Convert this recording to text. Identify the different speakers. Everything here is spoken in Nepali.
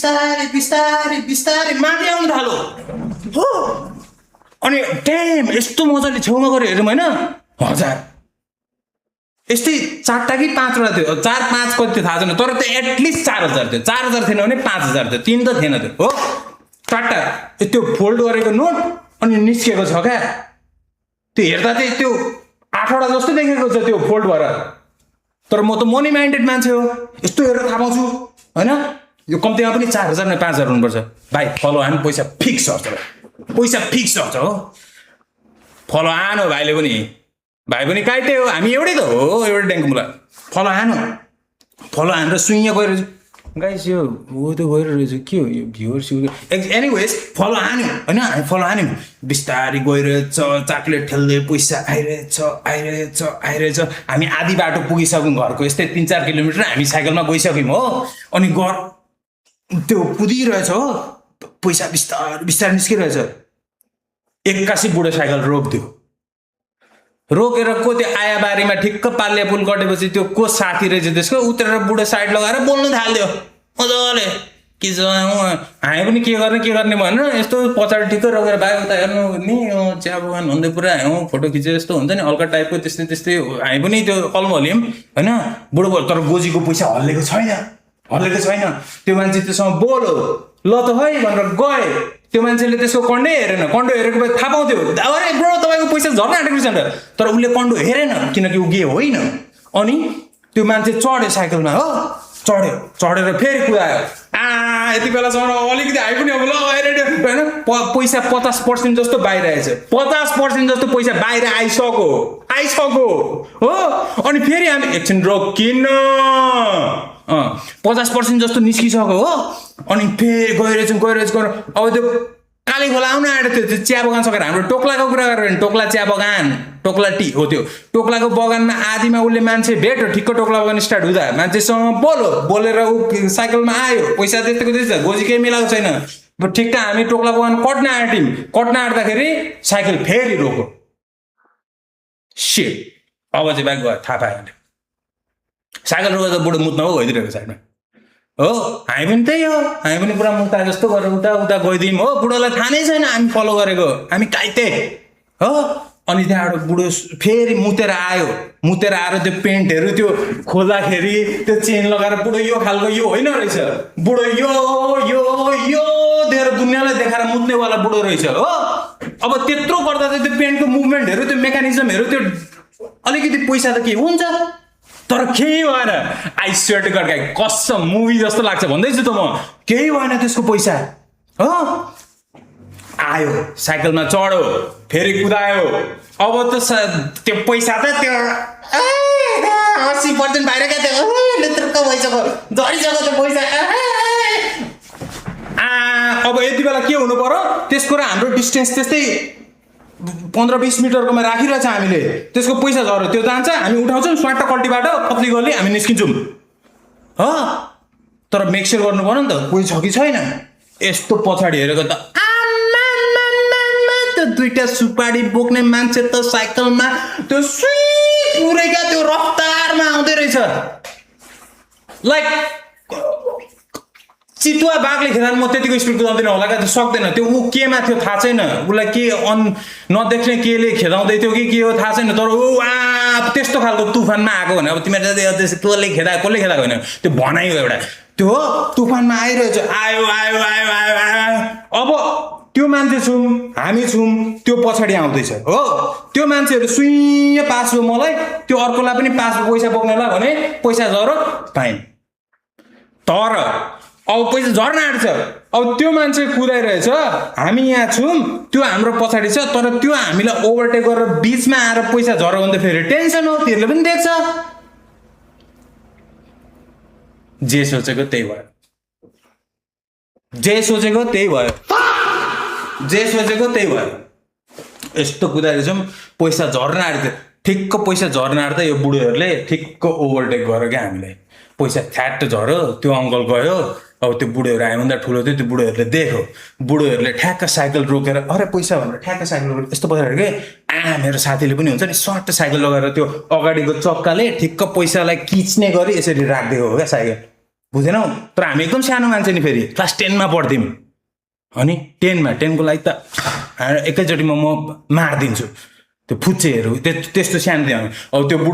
Speaker 1: बिस्तारै बिस्तारै बिस्तारै माथि आउनु थाल्यो हो। अनि ड्याम यस्तो मजाले छेउमा गएर हेरौँ होइन 1000 यस्तै 4टा कि 5वटा थियो 4-5 कति थियो थाहा छैन तर त्यो एटलिस्ट 4000 थियो 4000 थिएन भने 5000 थियो 3 त थिएन त्यो हो 4टा त्यो फोल्ड गरेको नोट अनि निस्केको छ क्या त्यो हेर्दा चाहिँ त्यो 8वटा जस्तो देखेको छ त्यो फोल्ड भएर तर म त मनी माइन्डेड मान्छे हो यस्तो हेरेर थाहा पाउँछु होइन यो कम्तीमा पनि 4000 न 5000 हुनुपर्छ भाइ फलो हान पैसा फिक्स छ हो फलो हानो भाइ पनि काइटे हो हामी एउटै त हो एउटै ड्याङ्कुमुला फलो हानेर सुइँ गएर गाइस यो हो त गइरहेछ के हो यो भ्युअर्स एनिवेज फलो हान्यो होइन हामी फलो हान्यौँ बिस्तारै गइरहेछ चाकलेट ठेल्दै पैसा आइरहेछ हामी आधी बाटो पुगिसक्यौँ घरको यस्तै 3-4 किलोमिटर हामी साइकलमा गइसक्यौँ हो अनि घर त्यो कुदिरहेछ हो पैसा बिस्तारै निस्किरहेछ एक्कासी बुढो साइकल रोकेर को त्यो आयाबारीमा ठिक्क पाल्ले पुल कटेपछि त्यो को साथी रहेछ त्यसको उत्रेर बुढो साइड लगाएर बोल्नु थाल्यो मजाले के छ हामी पनि के गर्ने भनेर यस्तो पछाडि ठिक्क रोकेर भाइ उता हेर्नु नि चिया बगान भन्दै पुरा फोटो खिचे जस्तो हुन्छ नि हल्का टाइपको त्यस्तै हामी पनि त्यो कलम हल्यौँ होइन बुढो तर गोजीको पैसा हल्लेको छैन त्यो मान्छे त्योसँग बोलो ल त है भनेर गए त्यो मान्छेले त्यसको कन्डै हेरेन कन्डो हेरेको भए थाहा पाउँथ्यो अरे ब्रो तपाईँको पैसा झर्न आँटेको छ तर उसले कन्डो हेरेन किनकि ऊ गे होइन अनि त्यो मान्छे चढ्यो साइकलमा हो चढेर फेरि कुदायो यति बेलासम्म अलिकति हाइ पनि अब ल होइन पैसा 50% जस्तो बाहिर आएछ 50% जस्तो पैसा बाहिर आइसक्यो हो अनि फेरि हामी एकछिन रोकिन 50% जस्तो निस्किसक्यो हो अनि फेरि गइरहेछ अब त्यो काली खोला आउन आँटेको थियो त्यो चिया बगान सकेर हाम्रो टोक्लाको कुरा गरेर टोक्ला चिया बगान टोक्ला टी हो त्यो टोक्लाको बगानमा आधीमा उसले मान्छे भेट्यो ठिक्क टोक्ला बगान स्टार्ट हुँदा मान्छेसँग बोलेर ऊ साइकलमा आयो पैसा त्यस्तोको गोजी केही मिलाएको छैन ठिक्क हामी टोक्ला बगान कट्न आँट्दाखेरि साइकल फेरि रोक्यो सिट अब चाहिँ ब्याग गयो थाहा पायो साइकल रोकेर त बुढो मुत्न हो गइदिरहेको साइडमा हो हामी पनि त्यही हो हामी पनि पुरा मुक्ता जस्तो गरेर उता गइदियौँ हो बुढोलाई थाहा नै छैन हामी फलो गरेको हामी काइते हो अनि त्यहाँबाट बुढो फेरि मुतेर आएर त्यो पेन्टहरू त्यो खोल्दाखेरि त्यो चेन लगाएर बुढो यो खालको यो होइन रहेछ बुढो यो दिएर दुनियाँलाई देखाएर मुत्नेवाला बुढो रहेछ हो अब त्यत्रो गर्दा चाहिँ त्यो पेन्टको मुभमेन्टहरू त्यो मेकानिजमहरू त्यो अलिकति पैसा त के हुन्छ तर केही भएन आई स्वेयर टु गॉड कसम मुभी जस्तो लाग्छ भन्दैछु त म केही भएन त्यसको पैसा हो आयो साइकलमा चढ्यो फेरि कुदायो अब त त्यो पैसा त त्यो 80% बाहिर क्या त्यो नेत्रको भइसक्यो झरिसक्यो त्यो पैसा अब यति बेला के हुनु पर्यो त्यसको र हाम्रो डिस्टेन्स त्यस्तै 15-20 मिटरकोमा राखिरहेछ हामीले त्यसको पैसा झर्यो त्यो जान्छ हामी उठाउँछौँ स्वाट कल्टीबाट पत्ली गल्ली हामी निस्किन्छौँ हो तर मेक स्योर गर्नु पर्यो नि त कोही छ कि छैन यस्तो पछाडि हेरेको त त्यो 2टा सुपारी बोक्ने मान्छे त साइकलमा त्यो पुरैका त्यो रफ्तारमा आउँदै रहेछ लाइक चितुवा बाघले खेल्दा म त्यतिको स्पिड कुदाउँदैन होला क्या त्यो सक्दैन त्यो ऊ केमा थियो थाहा छैन उसलाई के नदेख्ने केले खेदाउँदै थियो कि के हो थाहा छैन तर ऊ त्यस्तो खालको तुफानमा आएको भने अब तिमीहरू कसले खेदाएको होइन त्यो भनाइ हो एउटा त्यो हो तुफानमा आइरहेछ आयो अब त्यो मान्छे छौँ हामी छौँ त्यो पछाडि आउँदैछ हो त्यो मान्छेहरू सुइँ पास हो मलाई त्यो अर्कोलाई पनि पास पैसा बोक्नेलाई भने पैसा झरो पाइन् तर अब पैसा झर्न आँट्छ अब त्यो मान्छे कुदाइरहेछ हामी यहाँ छौँ त्यो हाम्रो पछाडि छ तर त्यो हामीलाई ओभरटेक गरेर बिचमा आएर पैसा झर्यो भने त फेरि टेन्सन हो त्यसले पनि देख्छ जे सोचेको त्यही भयो यस्तो कुदाइरहेछौँ पैसा झर्न आँट्थ्यो ठिक्क पैसा झर्न आँट्दा यो बुढोहरूले ठिक्क ओभरटेक गर्यो क्या हामीलाई पैसा फ्याट झर्यो त्यो अङ्कल गयो अब त्यो बुढोहरू हामीभन्दा ठुलो थियो त्यो बुढोहरूले देख्यो बुढोहरूले ठ्याक्क साइकल रोकेर अरे पैसा भनेर ठ्याक्क साइकल रोकेर यस्तो पछाडि के मेरो साथीले पनि हुन्छ नि सर्ट साइकल लगाएर त्यो अगाडिको चक्काले ठिक्क पैसालाई खिच्ने गरी यसरी राखिदिएको हो क्या साइकल बुझेनौ? तर हामी एकदम सानो मान्छे नि फेरि क्लास 10 मा पढ्थ्यौँ अनि 10 को लागि त एकैचोटिमा म मारिदिन्छु त्यो फुच्चेहरू त्यस्तो सानो थियो हामी अब त्यो बुढो